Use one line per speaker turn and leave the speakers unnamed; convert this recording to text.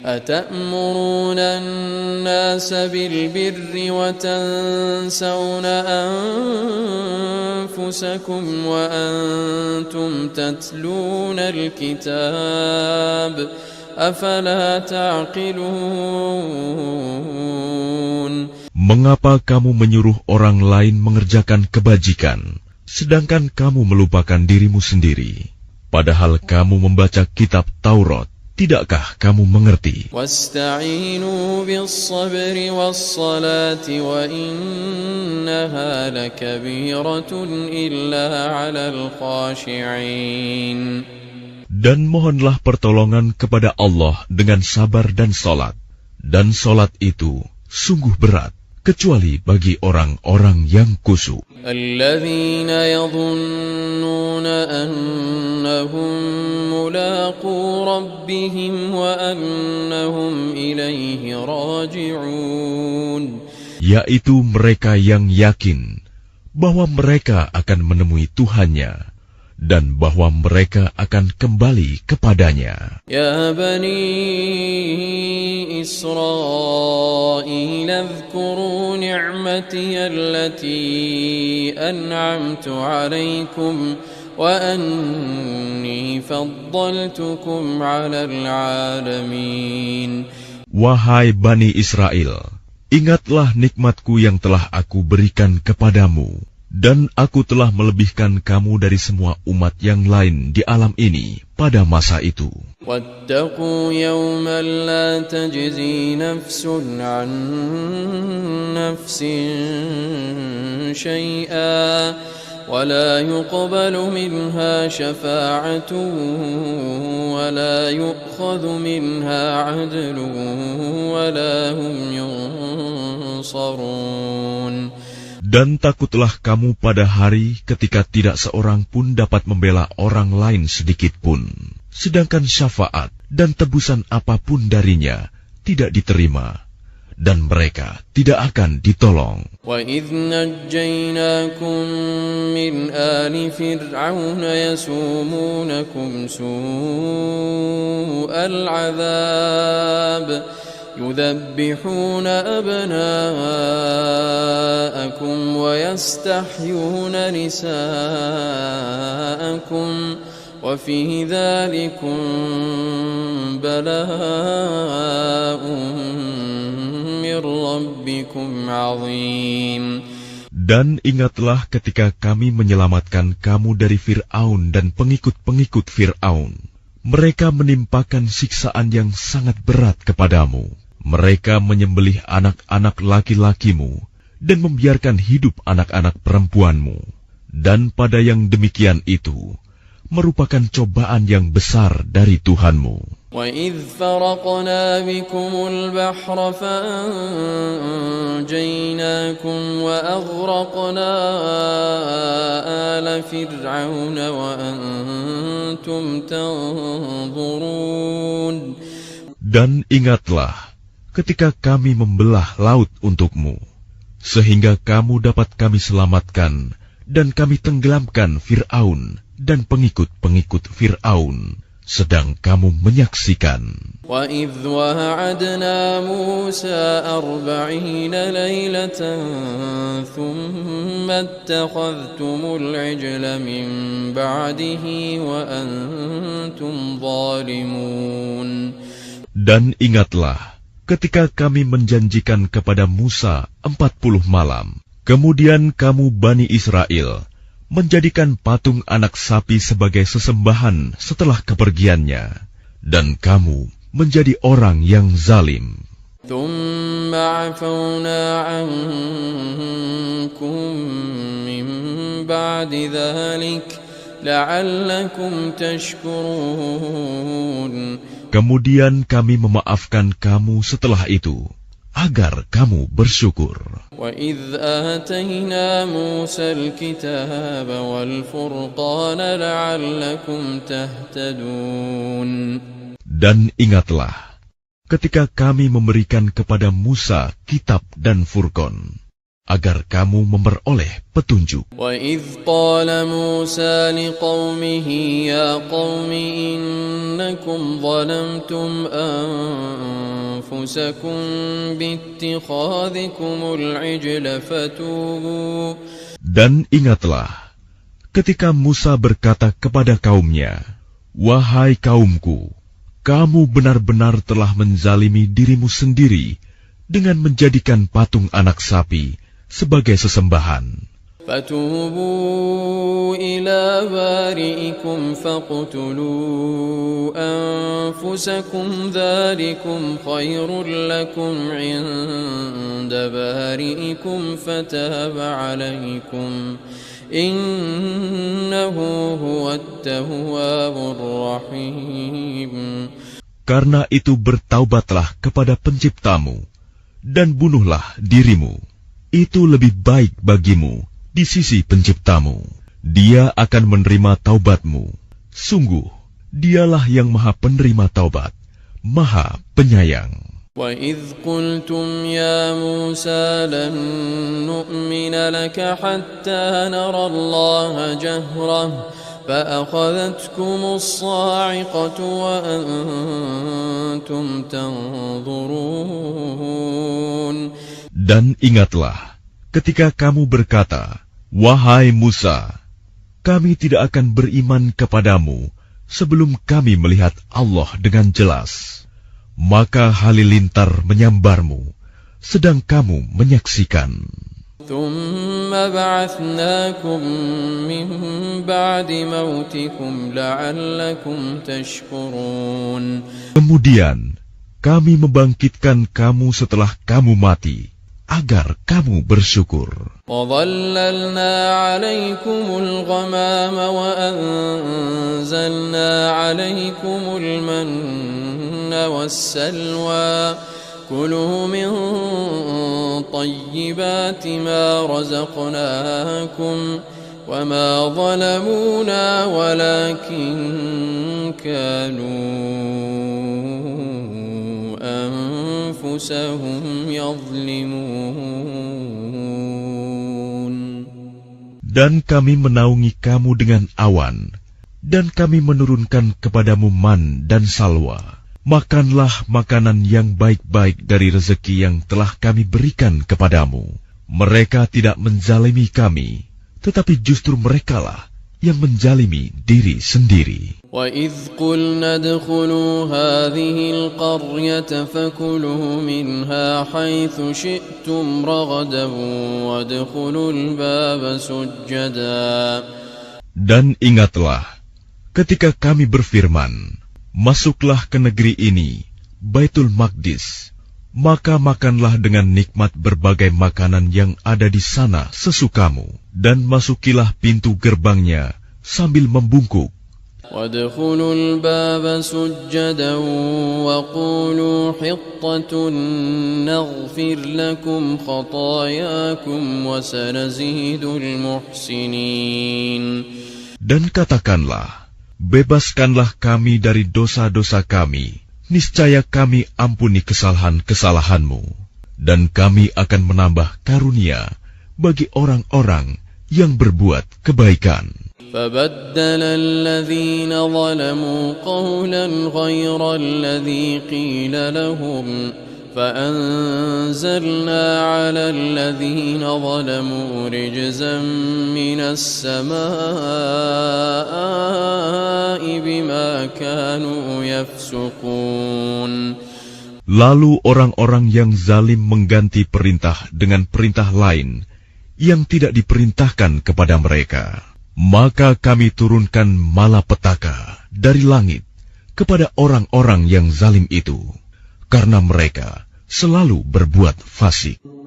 أتأمرون الناس بالبر وتنسون أنفسكم وأنتم تتلون الكتاب أفلا تعقلون.
Mengapa kamu menyuruh orang lain mengerjakan kebajikan, sedangkan kamu melupakan dirimu sendiri? Padahal kamu membaca kitab Taurat. Tidakkah kamu mengerti?
Wasta'inu bis-sabri was-salati wa innaha lakabiratun illa 'alal khashi'in.
Dan mohonlah pertolongan kepada Allah dengan sabar dan salat. Dan salat itu sungguh berat, kecuali bagi orang-orang yang khusyuk.
Alladzina yadhunnuna annahum mulaqu rabbihim wa annahum ilaihi raji'un.
Yaitu mereka yang yakin bahwa mereka akan menemui Tuhannya dan bahwa mereka akan kembali kepadanya.
Ya bani Israil adhkuru ni'mati allati an'amtu 'alaikum wa anni faddaltukum 'alal 'alamin.
Wahai Bani Israel, ingatlah nikmatku yang telah aku berikan kepadamu, dan aku telah melebihkan kamu dari semua umat yang lain di alam ini pada masa itu.
Wattaqu yawman la tajzi nafsun an nafsin shay'a wa la yuqbalu minha shafa'atun wa la yu'khadhu minha 'adlun wa la hum yunsarun.
Dan takutlah kamu pada hari ketika tidak seorang pun dapat membela orang lain sedikit pun, sedangkan syafaat dan tebusan apapun darinya tidak diterima, dan mereka tidak akan ditolong.
وَإِذْ نَجَّيْنَاكُمْ مِنْ آلِ فِرْعَوْنَ يَسُومُونَكُمْ سُوءَ الْعَذَابِ يذبحون أبناءكم ويستحيون نساءكم وفي ذلكم بلاء من ربكم عظيم.
Dan ingatlah ketika kami menyelamatkan kamu dari Fir'aun dan pengikut-pengikut Fir'aun. Mereka menimpakan siksaan yang sangat berat kepadamu. Mereka menyembelih anak-anak laki-lakimu dan membiarkan hidup anak-anak perempuanmu. Dan pada yang demikian itu merupakan cobaan yang besar dari Tuhanmu.
وَإِذْ فَرَقْنَا بِكُمُ الْبَحْرَ فَأَنْجَيْنَاكُمْ وَأَغْرَقْنَا آلَ فِرْعَوْنَ وَأَنْتُمْ تَنْظُرُونَ. Dan
ingatlah ketika kami membelah laut untukmu, sehingga kamu dapat kami selamatkan dan kami tenggelamkan Fir'aun dan pengikut-pengikut Fir'aun, sedang kamu menyaksikan.
وَإِذْ وَعَدْنَا مُوسَى 40 لَيْلَةً ثُمَّ اتَّخَذْتُمُ الْعِجْلَ مِنْ بَعْدِهِ وَأَنْتُمْ ظَالِمُونَ.
Dan ingatlah ketika kami menjanjikan kepada Musa 40 malam, kemudian kamu Bani Israel menjadikan patung anak sapi sebagai sesembahan setelah kepergiannya, dan kamu menjadi orang yang zalim.
ثُمَّ عَفَوْنَا عَنْكُمْ مِنْ بَعْدِ ذَلِكَ لَعَلَّكُمْ تَشْكُرُونَ. Kemudian kami memaafkan kamu setelah itu, agar kamu bersyukur. وَإِذْ آتَيْنَا مُوسَى الْكِتَابَ وَالْفُرْقَانَ لَعَلَّكُمْ تَهْتَدُونَ. Dan ingatlah ketika kami memberikan kepada Musa kitab dan Furqan,
agar kamu memperoleh petunjuk.
وَإِذْ قَالَ مُوسَى لِقَوْمِهِ يَا قَوْمِ إِنَّكُمْ ظَلَمْتُمْ أَنفُسَكُمْ بِاتِّخَاذِكُمُ الْعِجْلَ فَتُوبُوا.
Dan ingatlah, ketika Musa berkata kepada kaumnya, "Wahai kaumku, kamu benar-benar telah menzalimi dirimu sendiri dengan menjadikan patung anak sapi sebagai sesembahan.
فَتُوبُوا إِلَى بَارِئِكُمْ فَاقْتُلُوا أَنفُسَكُمْ ذَلِكُمْ خَيْرٌ لَكُمْ عِندَ بَارِئِكُمْ فَتَابَ عَلَيْكُمْ إِنَّهُ هُوَ التَّوَّابُ الرَّحِيمُ.
Karena itu bertaubatlah kepada penciptamu, dan bunuhlah dirimu. Itu lebih baik bagimu di sisi penciptamu. Dia akan menerima taubatmu. Sungguh, dialah yang maha penerima taubat, maha penyayang.
وَإِذْ قُلْتُمْ يَا مُوسَى لَن نُّؤْمِنَ لَكَ حَتَّى نَرَى اللَّهَ جَهْرَةً فَأَخَذَتْكُمُ الصَّاعِقَةُ وَأَنْتُمْ تَنظُرُونَ.
Dan ingatlah, ketika kamu berkata, "Wahai Musa, kami tidak akan beriman kepadamu sebelum kami melihat Allah dengan jelas." Maka halilintar menyambarmu, sedang kamu menyaksikan.
ثُمَّ بَعَثْنَاكُمْ مِنْ بَعْدِ مَوْتِكُمْ لَعَلَّكُمْ تَشْكُرُونَ.
Kemudian kami membangkitkan kamu setelah kamu mati, agar kamu bersyukur.
وَظَلَّلْنَا عَلَيْكُمُ الْغَمَامَ وَأَنزَلْنَا عَلَيْكُمُ الْمَنَّ وَالسَّلْوَىٰ كُلُوا مِن طَيِّبَاتِ مَا رَزَقْنَاكُمْ وَمَا ظَلَمُونَا وَلَكِن كَانُوا أَنفُسَهُمْ يَظْلِمُونَ.
Dan kami menaungi kamu dengan awan, dan kami menurunkan kepadamu man dan salwa. Makanlah makanan yang baik-baik dari rezeki yang telah kami berikan kepadamu. Mereka tidak menzalimi kami, tetapi justru merekalah yang menzalimi diri sendiri.
وَإِذْ قُلْنَا ادْخُلُوا هَٰذِهِ الْقَرْيَةَ فَكُلُوا مِنْهَا حَيْثُ شِئْتُمْ رَغَدًا وَادْخُلُوا الْبَابَ سُجَّدًا.
Dan ingatlah, ketika kami berfirman, "Masuklah ke negeri ini, Baitul Maqdis, maka makanlah dengan nikmat berbagai makanan yang ada di sana sesukamu, dan masukilah pintu gerbangnya sambil membungkuk.
وَادْخُلُوا الْبَابَ سُجَّدًا وَقُولُوا حِطَّةٌ نَغْفِرْ لَكُمْ خَطَايَاكُمْ وَسَنَزِيدُ الْمُحْسِنِينَ.
Dan katakanlah, bebaskanlah kami dari dosa-dosa kami, niscaya kami ampuni kesalahan-kesalahanmu, dan kami akan menambah karunia bagi orang-orang yang berbuat kebaikan.
فَبَدَّلَ الَّذِينَ ظَلَمُوا قَوْلًا غَيْرَ الَّذِي قِيلَ لَهُمْ فَأَنزَلْنَا عَلَى الَّذِينَ ظَلَمُوا رِجْزًا مِّنَ السَّمَاءِ بِمَا كَانُوا يَفْسُقُونَ.
Lalu orang-orang yang zalim mengganti perintah dengan perintah lain yang tidak diperintahkan kepada mereka. Maka kami turunkan malapetaka dari langit kepada orang-orang yang zalim itu, karena mereka selalu berbuat fasik.